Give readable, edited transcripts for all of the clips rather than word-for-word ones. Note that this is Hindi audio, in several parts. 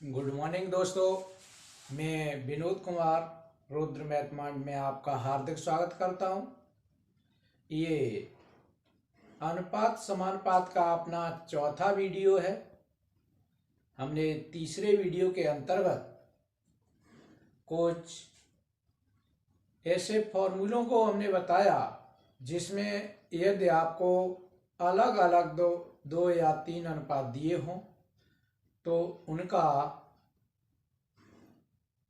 गुड मॉर्निंग दोस्तों। मैं विनोद कुमार रुद्र मैथमांड में आपका हार्दिक स्वागत करता हूं। ये अनुपात समानुपात का अपना चौथा वीडियो है। हमने तीसरे वीडियो के अंतर्गत कुछ ऐसे फॉर्मूलों को हमने बताया जिसमें यदि आपको अलग अलग दो या तीन अनुपात दिए हों तो उनका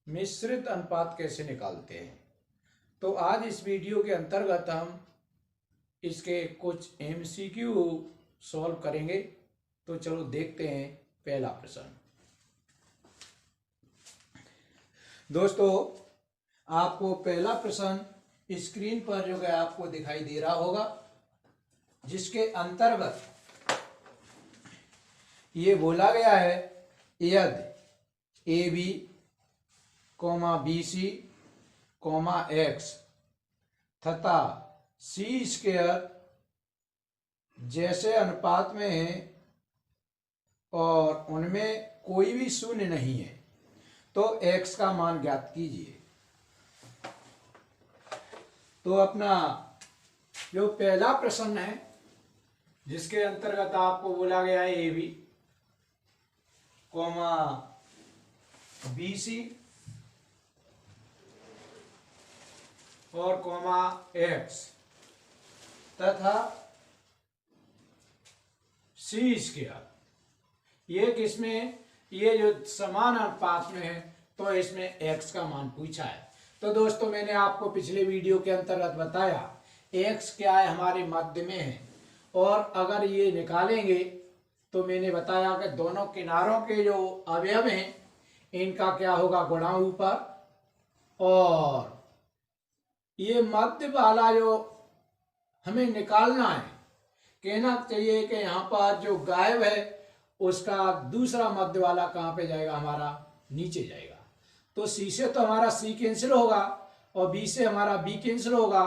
मिश्रित अनुपात कैसे निकालते हैं। तो आज इस वीडियो के अंतर्गत हम इसके कुछ एमसीक्यू सॉल्व करेंगे। तो चलो देखते हैं पहला प्रश्न। दोस्तों, आपको पहला प्रश्न स्क्रीन पर जो है आपको दिखाई दे रहा होगा, जिसके अंतर्गत ये बोला गया है यदि A B comma B C comma X तथा सी स्क्वायर जैसे अनुपात में है और उनमें कोई भी शून्य नहीं है तो एक्स का मान ज्ञात कीजिए। तो अपना जो पहला प्रश्न है जिसके अंतर्गत आपको बोला गया है A B comma B C और कॉमा एक्स तथा सी स्क्वायर, ये किसमें, ये जो समान अनुपात में है तो इसमें एक्स का मान पूछा है। तो दोस्तों, मैंने आपको पिछले वीडियो के अंतर्गत बताया एक्स क्या है, हमारे मध्य में है और अगर ये निकालेंगे तो मैंने बताया कि दोनों किनारों के जो अवयव हैं इनका क्या होगा, गुणा ऊपर, और ये मध्य वाला जो हमें निकालना है, कहना चाहिए कि यहाँ पर जो गायब है उसका दूसरा मध्य वाला कहाँ पे जाएगा, हमारा नीचे जाएगा। तो सी से तो हमारा सी कैंसिल होगा और बी से हमारा बी कैंसिल होगा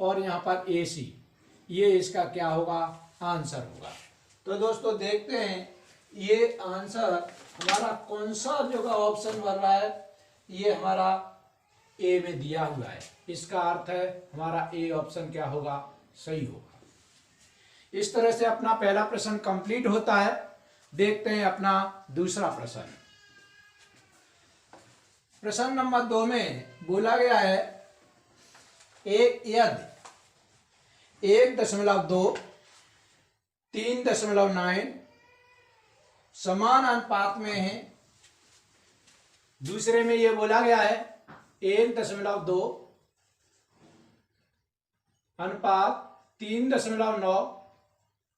और यहाँ पर ए सी, ये इसका क्या होगा, आंसर होगा। तो दोस्तों देखते हैं ये आंसर हमारा कौन सा जो का ऑप्शन बन रहा है, ये हमारा ए में दिया हुआ है। इसका अर्थ है हमारा ए ऑप्शन क्या होगा, सही होगा। इस तरह से अपना पहला प्रश्न कंप्लीट होता है। देखते हैं अपना दूसरा प्रश्न। प्रश्न नंबर 2 में बोला गया है यदि 1.2 3.9 समान अनुपात में है। दूसरे में ये बोला गया है 1.2 अनुपात 3.9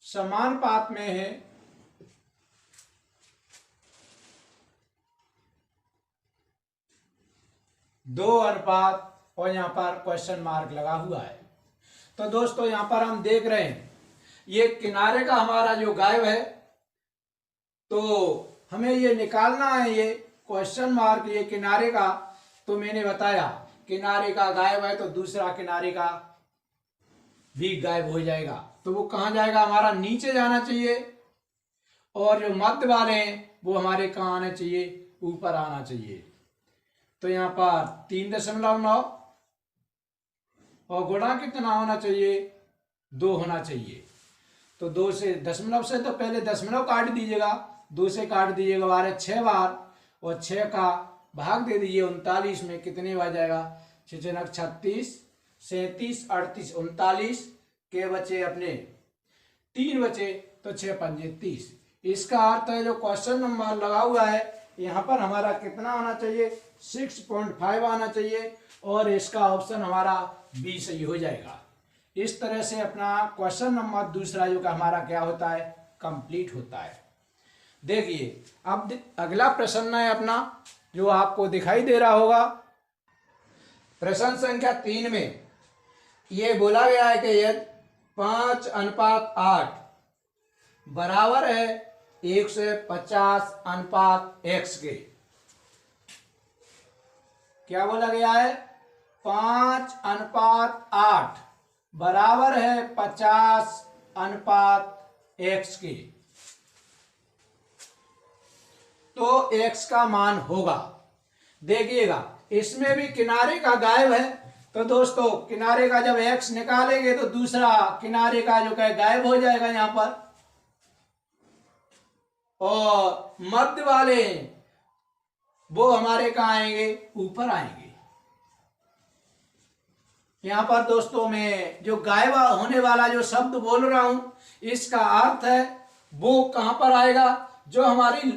समानुपात में है दो अनुपात, और यहां पर क्वेश्चन मार्क लगा हुआ है। तो दोस्तों यहां पर हम देख रहे हैं ये किनारे का हमारा जो गायब है, तो हमें ये निकालना है ये क्वेश्चन मार्क, ये किनारे का। तो मैंने बताया किनारे का गायब है तो दूसरा किनारे का भी गायब हो जाएगा, तो वो कहाँ जाएगा, हमारा नीचे जाना चाहिए, और जो मध्य वाले हैं वो हमारे कहाँ आने चाहिए, ऊपर आना चाहिए। तो यहाँ पर 3.9 और गुणा कितना होना चाहिए, 2 होना चाहिए। तो 2 से दशमलव से तो पहले दशमलव काट दीजिएगा, 2 से काट दीजिएगा 12 6 बार, और 6 का भाग दे दीजिए 39 में, कितने बार जाएगा, 6 36 37 38 39 के बचे अपने 3 बचे, तो 6 पंजे 30। इसका अर्थ है जो क्वेश्चन नंबर लगा हुआ है यहाँ पर हमारा कितना आना चाहिए, 6.5 आना चाहिए, और इसका ऑप्शन हमारा बी सही हो जाएगा। इस तरह से अपना क्वेश्चन नंबर दूसरा जो का हमारा क्या होता है, कंप्लीट होता है। देखिए अब अगला प्रश्न है अपना जो आपको दिखाई दे रहा होगा। प्रश्न संख्या 3 में ये बोला गया है कि यदि 5:8 बराबर है 150:x के। क्या बोला गया है, 5:8 बराबर है 50:x के। तो x का मान होगा। देखिएगा इसमें भी किनारे का गायब है, तो दोस्तों किनारे का जब x निकालेंगे तो दूसरा किनारे का जो है गायब हो जाएगा यहां पर, और मध्य वाले वो हमारे कहाँ आएंगे, ऊपर आएंगे। यहां पर दोस्तों मैं जो गायब होने वाला जो शब्द बोल रहा हूं इसका अर्थ है वो कहां पर आएगा, जो हमारी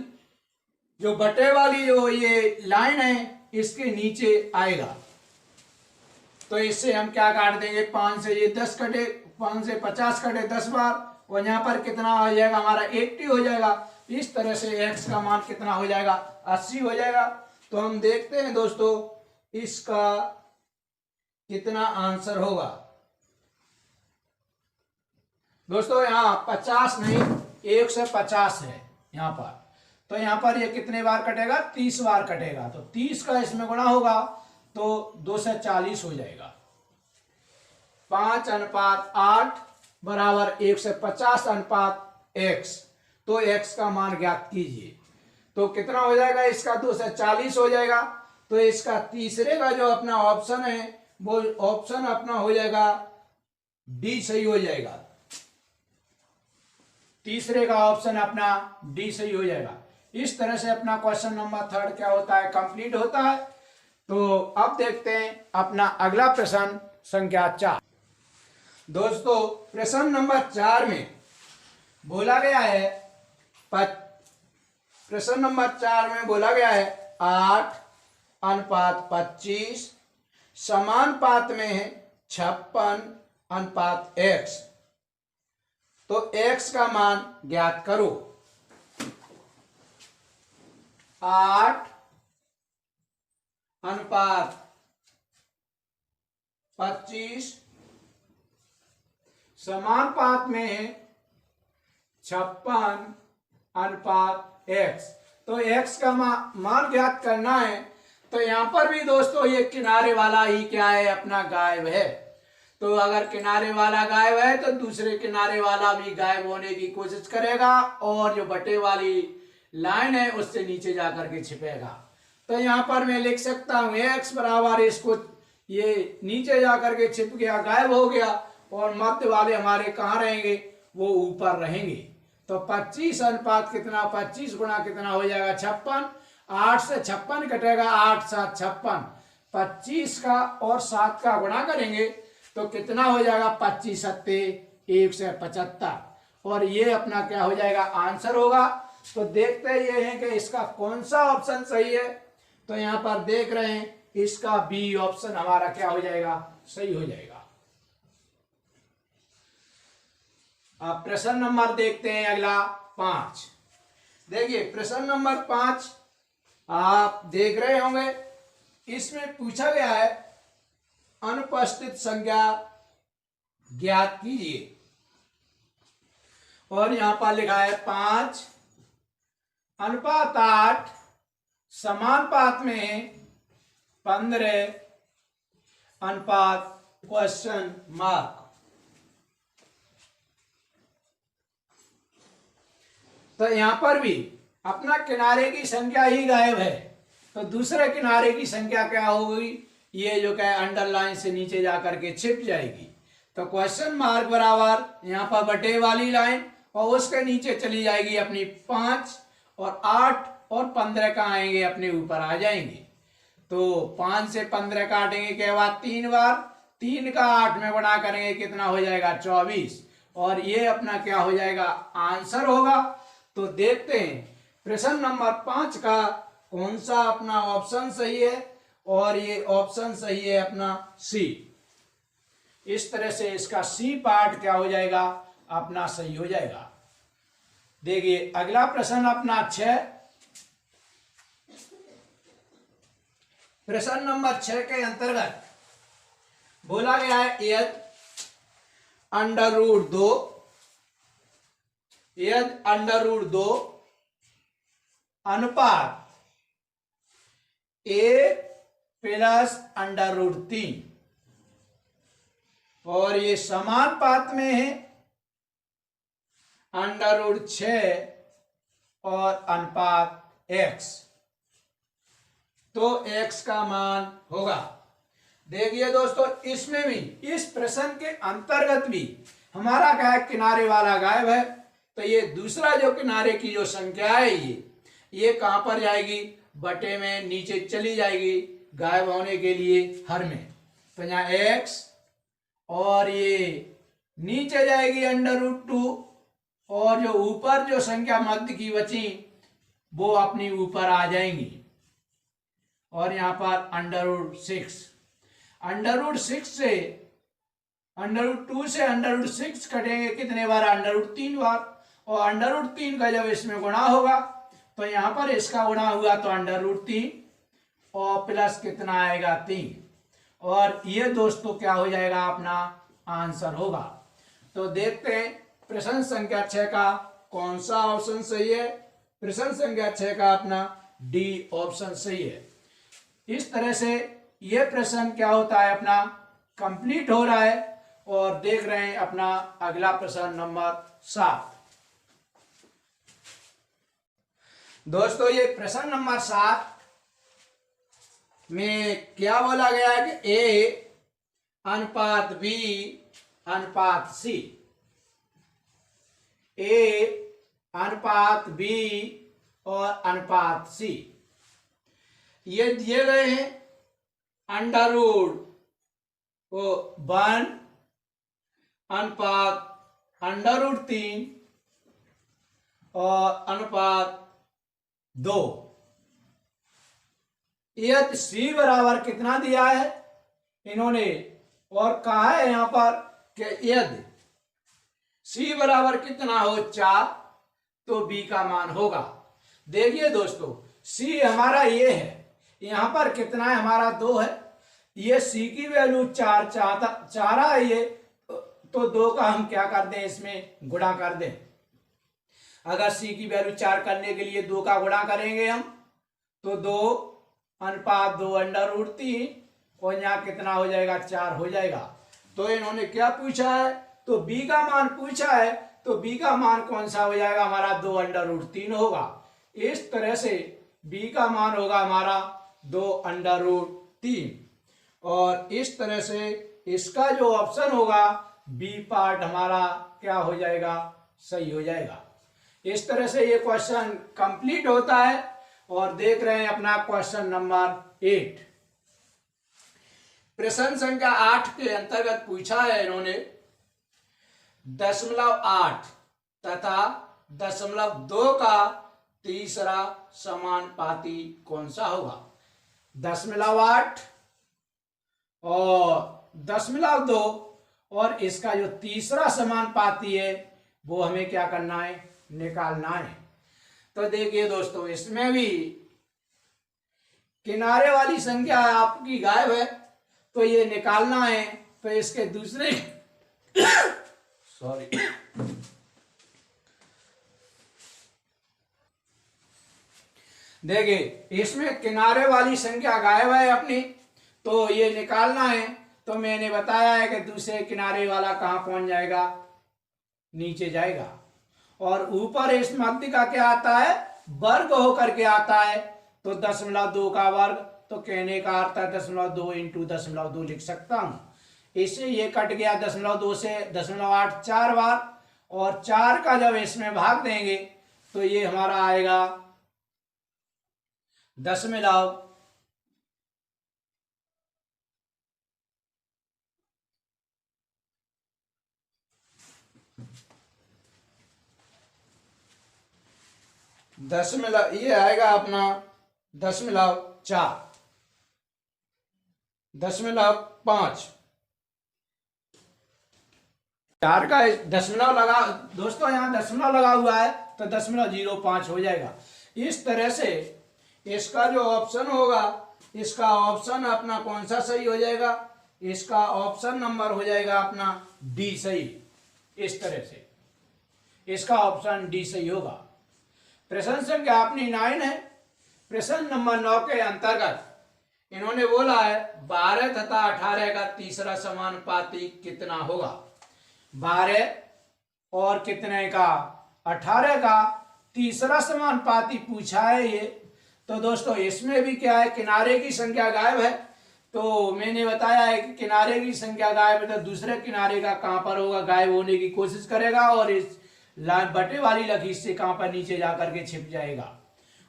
जो बटे वाली जो ये लाइन है इसके नीचे आएगा। तो इससे हम क्या काट देंगे, 5 से ये 10 कटे, 5 से 50 कटे 10 बार, और यहाँ पर कितना हो जाएगा हमारा 80 हो जाएगा। इस तरह से x का मान कितना हो जाएगा, 80 हो जाएगा। तो हम देखते हैं दोस्तों इसका कितना आंसर होगा। दोस्तों यहाँ 50 नहीं 150 है यहाँ पर, तो यहाँ पर ये कितने बार कटेगा, 30 बार कटेगा। तो 30 का इसमें गुणा होगा तो 240 हो जाएगा। 5:8 बराबर 150/x। तो x का मान ज्ञात कीजिए। तो कितना हो जाएगा इसका, 240 हो जाएगा। तो इसका तीसरे का जो अपना ऑप्शन है वो ऑप्शन अपना हो जाएगा डी, सही हो जाएगा। तीसरे का ऑप्शन अपना डी सही हो जाएगा। इस तरह से अपना क्वेश्चन नंबर 3 क्या होता है, कंप्लीट होता है। तो अब देखते हैं अपना अगला प्रश्न संख्या 4। दोस्तों प्रश्न नंबर 4 में बोला गया है, प्रश्न नंबर 4 में बोला गया है 8:25 समानुपात में है 56:x। तो x का मान ज्ञात करो। 8:25 समानुपात में है 56:x। तो x का मान ज्ञात करना है। तो यहां पर भी दोस्तों ये किनारे वाला ही क्या है, अपना गायब है। तो अगर किनारे वाला गायब है तो दूसरे किनारे वाला भी गायब होने की कोशिश करेगा, और जो बटे वाली लाइन है उससे नीचे जाकर के छिपेगा। तो यहां पर मैं लिख सकता हूं x बराबर, इसको ये नीचे जाकर के छिप गया, गायब हो गया, और मध्य वाले हमारे कहाँ रहेंगे, वो ऊपर रहेंगे। तो 25 अनुपात कितना, 25 गुणा कितना हो जाएगा 56। 8 से 56 कटेगा, 8 7 56। 25 का और 7 का गुणा करेंगे तो कितना हो जाएगा, 25 सत्ते 175, और ये अपना क्या हो जाएगा, आंसर होगा। तो देखते ये हैं कि इसका कौन सा ऑप्शन सही है। तो यहां पर देख रहे हैं इसका बी ऑप्शन हमारा क्या हो जाएगा, सही हो जाएगा। अब प्रश्न नंबर देखते हैं अगला 5। देखिए प्रश्न नंबर 5 आप देख रहे होंगे, इसमें पूछा गया है अनुपस्थित संख्या ज्ञात कीजिए, और यहां पर लिखा है 5:8 समानुपात में 15:? तो यहां पर भी अपना किनारे की संख्या ही गायब है, तो दूसरे किनारे की संख्या क्या होगी, ये जो क्या अंडरलाइन से नीचे जाकर के छिप जाएगी। तो क्वेश्चन मार्क बराबर यहाँ पर बटे वाली लाइन, और उसके नीचे चली जाएगी अपनी 5, और 8 और 15 का आएंगे अपने ऊपर आ जाएंगे। तो 5 से 15 काटेंगे के बाद 3 बार, 3 का 8 में गुणा करेंगे कितना हो जाएगा 24, और ये अपना क्या हो जाएगा, आंसर होगा। तो देखते हैं प्रश्न नंबर 5 का कौन सा अपना ऑप्शन सही है, और ये ऑप्शन सही है अपना सी। इस तरह से इसका सी पार्ट क्या हो जाएगा, अपना सही हो जाएगा। देखिए अगला प्रश्न अपना 6। प्रश्न नंबर 6 के अंतर्गत बोला गया है यदि √2 अनुपात 1 + √3, और ये समानुपात में है √6 और अनुपात x, तो x का मान होगा। देखिए दोस्तों, इसमें भी इस प्रश्न के अंतर्गत भी हमारा क्या है, किनारे वाला गायब है, तो ये दूसरा जो किनारे की जो संख्या है ये कहां पर जाएगी, बटे में नीचे चली जाएगी गायब होने के लिए हर में। तो यहाँ x और ये नीचे जाएगी √2, और जो ऊपर जो संख्या मध्य की बची वो अपनी ऊपर आ जाएंगी, और यहाँ पर √6, √6 से √2 से √6 कटेंगे कितने बार, √3 बार, और √3 का जब इसमें गुणा होगा तो यहाँ पर इसका गुणा हुआ तो √3 और प्लस कितना आएगा 3, और ये दोस्तों क्या हो जाएगा, अपना आंसर होगा। तो देखते हैं प्रश्न संख्या 6 का कौन सा ऑप्शन सही है। प्रश्न संख्या 6 का अपना डी ऑप्शन सही है। इस तरह से ये प्रश्न क्या होता है, अपना कंप्लीट हो रहा है। और देख रहे हैं अपना अगला प्रश्न नंबर 7। दोस्तों ये प्रश्न नंबर 7 में क्या बोला गया है कि A अनुपात B अनुपात C, A अनुपात B और अनुपात C ये दिए गए हैं। √1 अनुपात √3 और अनुपात 2। यदि C बराबर कितना दिया है इन्होंने, और कहा है यहां पर कि यदि C बराबर कितना हो 4 तो B का मान होगा। देखिए दोस्तों, C हमारा ये है, यहां पर कितना है हमारा 2 है, ये C की वैल्यू 4 है ये, तो 2 का हम क्या कर दें, इसमें गुणा कर दें। अगर C की वैल्यू 4 करने के लिए 2 का गुणा करेंगे हम, तो 2 अनुपात 2 √3, और यहाँ कितना हो जाएगा, 4 हो जाएगा। तो इन्होंने क्या पूछा है, तो B का मान पूछा है, तो B का मान कौन सा हो जाएगा हमारा, 2 √3 होगा। इस तरह से B का मान होगा हमारा 2 √3, और इस तरह से इसका जो ऑप्शन होगा B पार्ट हमारा क्या हो जाएगा, सही हो जाएगा। इस तरह से ये क्वेश्चन कंप्लीट होता है। और देख रहे हैं अपना क्वेश्चन नंबर 8। प्रश्न संख्या 8 के अंतर्गत पूछा है इन्होंने 0.8 तथा 0.2 का तीसरा समानुपाती कौन सा होगा। 0.8 और 0.2 और इसका जो तीसरा समानुपाती है वो हमें क्या करना है, निकालना है। तो देखिए दोस्तों, इसमें भी किनारे वाली संख्या आपकी गायब है, तो ये निकालना है। तो इसके दूसरे सॉरी देखिए, इसमें किनारे वाली संख्या गायब है अपनी, तो ये निकालना है। तो मैंने बताया है कि दूसरे किनारे वाला कहां पहुंच जाएगा, नीचे जाएगा। और ऊपर इस मध्य का क्या आता है, वर्ग होकर के आता है। तो 0.2 का वर्ग, तो कहने का अर्थ है 0.2 इंटू 0.2 लिख सकता हूं। इससे ये कट गया 0.2 से 0.8 4 बार, और 4 का जब इसमें भाग देंगे तो ये हमारा आएगा 0.8 ये आएगा अपना 0.4 0.5 4 का दशमलव लगा दोस्तों, यहाँ दशमलव लगा हुआ है तो 0.05 हो जाएगा। इस तरह से इसका जो ऑप्शन होगा, इसका ऑप्शन अपना कौन सा सही हो जाएगा, इसका ऑप्शन नंबर हो जाएगा अपना डी सही। इस तरह से इसका ऑप्शन डी सही होगा। प्रश्न संख्या अपनी 9 है। प्रश्न नंबर 9 के अंतर्गत इन्होंने बोला है 12 तथा 18 का तीसरा समानुपाती कितना होगा। 12 और कितने का, 18 का तीसरा समानुपाती पूछा है ये। तो दोस्तों इसमें भी क्या है, किनारे की संख्या गायब है। तो मैंने बताया है कि किनारे की संख्या गायब है तो दूसरे किनारे का कहां पर होगा, गायब होने की कोशिश करेगा और इस बटे वाली लकीर से कहां पर नीचे जाकर के छिप जाएगा।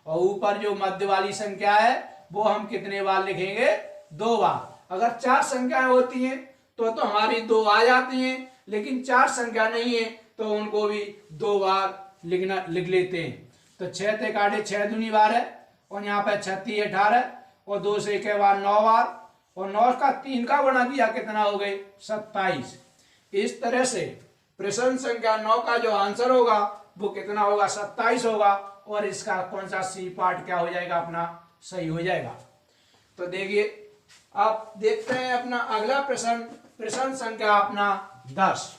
और ऊपर जो मध्य वाली संख्या है वो हम कितने बार लिखेंगे, 2 बार। अगर 4 संख्याएं होती हैं तो हमारी 2 आ जाती हैं, लेकिन 4 संख्या नहीं है तो उनको भी 2 बार लिख लेते हैं। तो 6 ते काटे 6 दूनी बार है और यहाँ पे 36 18 और 2 से के बाद 9 बार और 9 का 3 का गुणा किया कितना हो गए, 27। इस तरह से प्रश्न संख्या 9 का जो आंसर होगा वो कितना होगा, 27 होगा। और इसका कौन सा सी पार्ट क्या हो जाएगा, अपना सही हो जाएगा। तो देखिए आप देखते हैं अपना अगला प्रश्न संख्या अपना 10।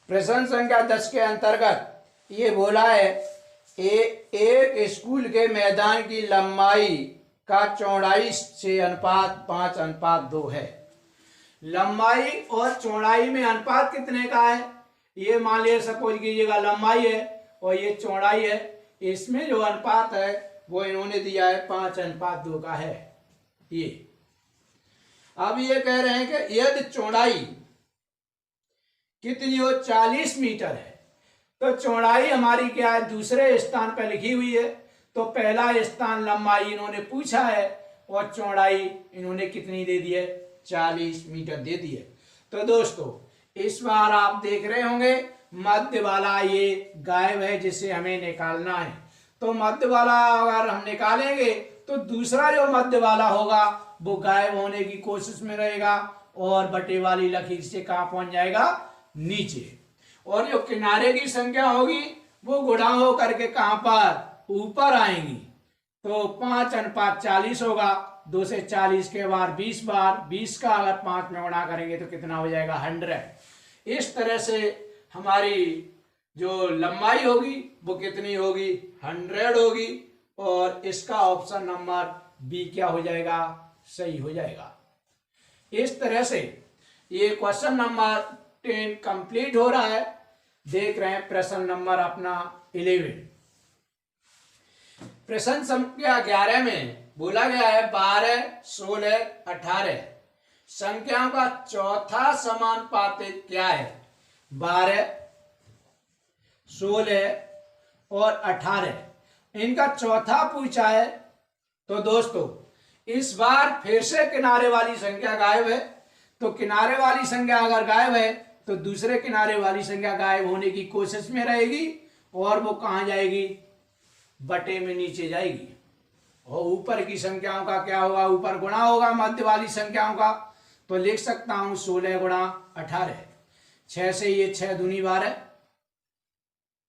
प्रश्न संख्या 10 के अंतर्गत ये बोला है एक स्कूल के मैदान की लंबाई का चौड़ाई से अनुपात 5:2 है। लंबाई और चौड़ाई में अनुपात कितने का है, ये मान लिया सपोज कीजिएगा लंबाई है और ये चौड़ाई है, इसमें जो अनुपात है वो इन्होंने दिया है 5:2 का है। ये अब ये कह रहे हैं कि यदि चौड़ाई कितनी हो, 40 मीटर है, तो चौड़ाई हमारी क्या है, दूसरे स्थान पर लिखी हुई है। तो पहला स्थान लंबाई इन्होंने पूछा है और चौड़ाई इन्होंने कितनी दे दी है, 40 मीटर दे दी है। तो दोस्तों इस बार आप देख रहे होंगे मध्य वाला ये गायब है जिसे हमें निकालना है। तो मध्य वाला अगर हम निकालेंगे तो दूसरा जो मध्य वाला होगा वो गायब होने की कोशिश में रहेगा और बटे वाली लकीर से कहां पहुंच जाएगा, नीचे। और जो किनारे की संख्या होगी वो गुणा हो करके कहां पर, ऊपर आएंगी। तो 5:40 होगा। 2 से 40 के बाद 20 बार, 20 का अगर 5 में गुणा करेंगे तो कितना हो जाएगा, 100। इस तरह से हमारी जो लंबाई होगी वो कितनी होगी, 100 होगी। और इसका ऑप्शन नंबर बी क्या हो जाएगा, सही हो जाएगा। इस तरह से ये क्वेश्चन नंबर 10 कंप्लीट हो रहा है। देख रहे हैं प्रश्न नंबर अपना 11। प्रश्न संख्या 11 में बोला गया है 12, 16, 18 संख्याओं का चौथा समानुपाती क्या है। 12, 16 और 18 इनका चौथा पूछा है। तो दोस्तों इस बार फिर से किनारे वाली संख्या गायब है। तो किनारे वाली संख्या अगर गायब है तो दूसरे किनारे वाली संख्या गायब होने की कोशिश में रहेगी और वो कहां जाएगी, बटे में नीचे जाएगी। और ऊपर की संख्याओं का क्या होगा, ऊपर गुणा होगा मध्य वाली संख्याओं का। तो लिख सकता हूं 16 गुणा 18। 6 से ये 6 दूनी 12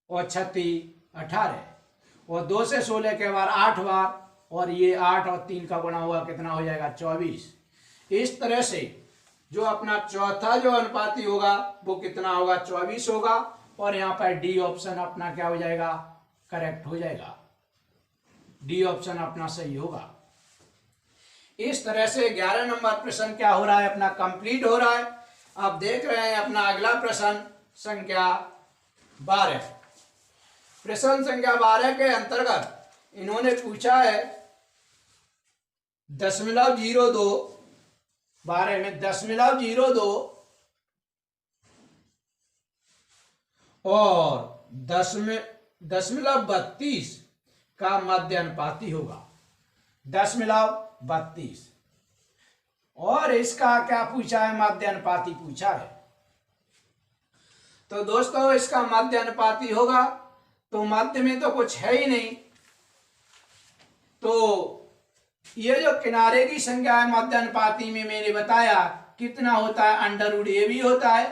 और 36 18 और 2 से 16 के बाद 8 बार और ये 8 और 3 का गुणा हुआ कितना हो जाएगा, 24। इस तरह से जो अपना चौथा जो अनुपाती होगा वो कितना होगा, 24 होगा। और यहाँ पर डी ऑप्शन अपना क्या हो जाएगा, करेक्ट हो जाएगा। डी ऑप्शन अपना सही होगा। इस तरह से 11 नंबर प्रश्न क्या हो रहा है, अपना कंप्लीट हो रहा है। आप देख रहे हैं अपना अगला प्रश्न संख्या 12। प्रश्न संख्या 12 के अंतर्गत इन्होंने पूछा है 0.02 12 में 0.02 और 10.32 का मध्य अनुपाती होगा। 10.32 और इसका क्या पूछा है, मध्य अनुपाती पूछा है। तो दोस्तों इसका मध्य अनुपाती होगा तो मध्य में तो कुछ है ही नहीं। तो ये जो किनारे की संख्या है मध्य अनुपाती में मैंने बताया कितना होता है, अंडर ए भी होता है।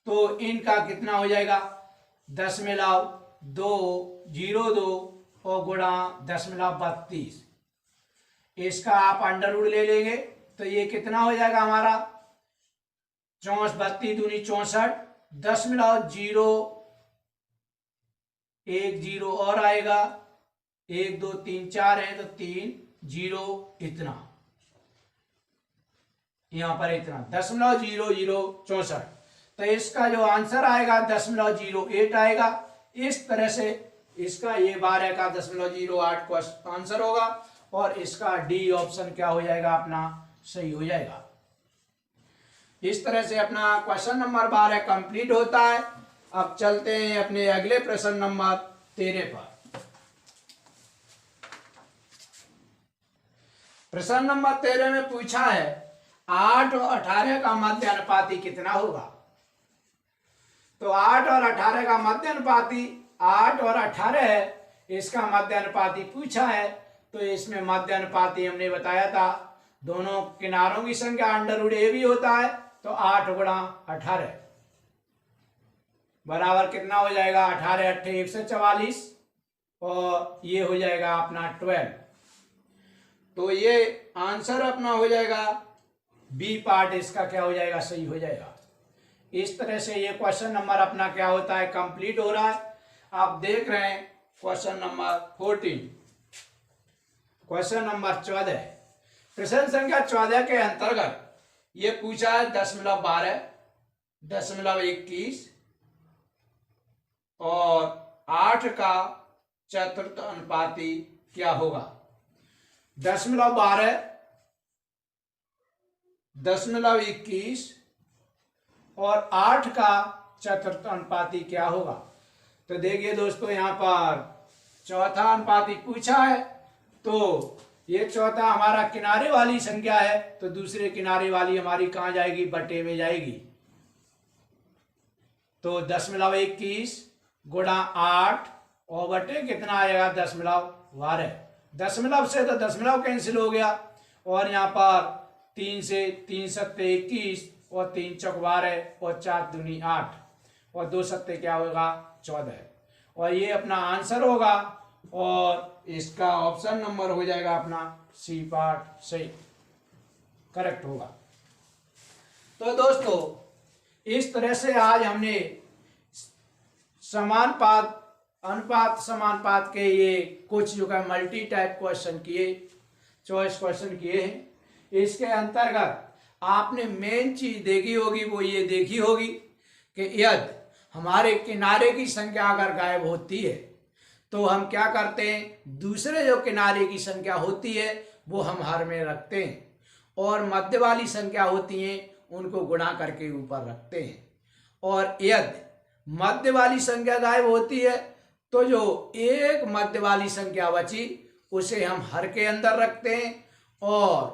तो इनका कितना हो जाएगा, 10.202 और गुणा 10.32। इसका आप अंडर रूट ले लेंगे तो ये कितना हो जाएगा हमारा, 34 32 दूनी 64, 10.010 और आएगा, 1 2 3 4 है तो 3 0 इतना, यहां पर इतना 10.0064। तो इसका जो आंसर आएगा 10.08 आएगा। इस तरह से इसका ये 12 का 0.08 आंसर होगा और इसका डी ऑप्शन क्या हो जाएगा अपना सही हो जाएगा। इस तरह से अपना क्वेश्चन नंबर 12 कंप्लीट होता है। अब चलते हैं अपने अगले प्रश्न नंबर 13 पर। प्रश्न नंबर 13 में पूछा है 8 और 18 का मध्य अनुपाती कितना होगा। तो 8 और 18 का मध्य अनुपाती 8 और 18 है, इसका मध्य अनुपाती पूछा है। तो इसमें मध्य अनुपाती हमने बताया था दोनों किनारों की संख्या √a भी होता है, तो 8 गुणा 18 बराबर कितना हो जाएगा 18 8 144 और ये हो जाएगा अपना 12। तो ये आंसर अपना हो जाएगा बी पार्ट, इसका क्या हो जाएगा सही हो जाएगा। इस तरह से ये क्वेश्चन नंबर अपना क्या होता है कंप्लीट हो रहा है। आप देख रहे हैं क्वेश्चन नंबर 14, क्वेश्चन नंबर 14 प्रश्न संख्या 14 के अंतर्गत ये पूछा है 10.12 10.21 और 8 का चतुर्थ अनुपाती क्या होगा। 10.12 10.21 और 8 का चतुर्थ अनुपाती क्या होगा। तो देखिए दोस्तों यहाँ पर चौथा अनुपाती पूछा है, तो ये चौथा हमारा किनारे वाली संख्या है, तो दूसरे किनारे वाली हमारी कहाँ जाएगी बटे में जाएगी। तो 10.21 गुणा 8 और बटे कितना आएगा 10.12। दशमलव से तो दशमलव कैंसिल हो गया और यहाँ पर 3 से 3 सत्ते 21 और 3 चौक 12 और 4 दूनी 8 और 2 सत्ते क्या होगा 14 और ये अपना आंसर होगा और इसका ऑप्शन नंबर हो जाएगा अपना सी पार्ट सही करेक्ट होगा। तो दोस्तों इस तरह से आज हमने समानुपात अनुपात समानुपात के ये कुछ जो है मल्टी टाइप क्वेश्चन किए, चॉइस क्वेश्चन किए हैं। इसके अंतर्गत आपने मेन चीज देखी होगी वो ये देखी होगी कि यदि हमारे किनारे की संख्या अगर गायब होती है तो हम क्या करते हैं, दूसरे जो किनारे की संख्या होती है वो हम हर में रखते हैं और मध्य वाली संख्या होती हैं उनको गुणा करके ऊपर रखते हैं। और यदि मध्य वाली संख्या गायब होती है तो जो एक मध्य वाली संख्या बची उसे हम हर के अंदर रखते हैं और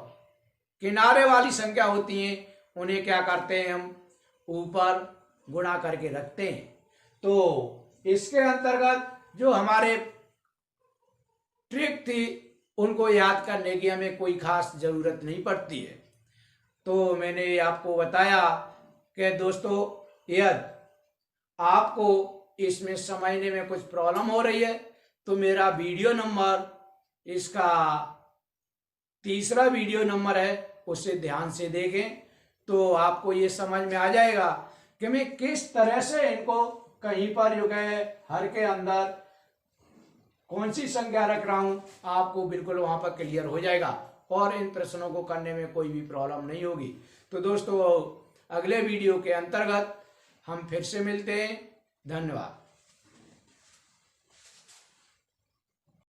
किनारे वाली संख्या होती हैं उन्हें क्या करते हैं हम ऊपर गुणा करके रखते हैं। तो इसके अंतर्गत जो हमारे ट्रिक थी उनको याद करने की हमें कोई खास जरूरत नहीं पड़ती है। तो मैंने आपको बताया कि दोस्तों यदि आपको इसमें समझने में कुछ प्रॉब्लम हो रही है तो मेरा वीडियो नंबर इसका तीसरा वीडियो नंबर है उसे ध्यान से देखें तो आपको ये समझ में आ जाएगा कि मैं किस तरह से इनको कहीं पर जो है हर के अंदर कौन सी संख्या रख रहा हूं, आपको बिल्कुल वहां पर क्लियर हो जाएगा और इन प्रश्नों को करने में कोई भी प्रॉब्लम नहीं होगी। तो दोस्तों अगले वीडियो के अंतर्गत हम फिर से मिलते हैं। धन्यवाद।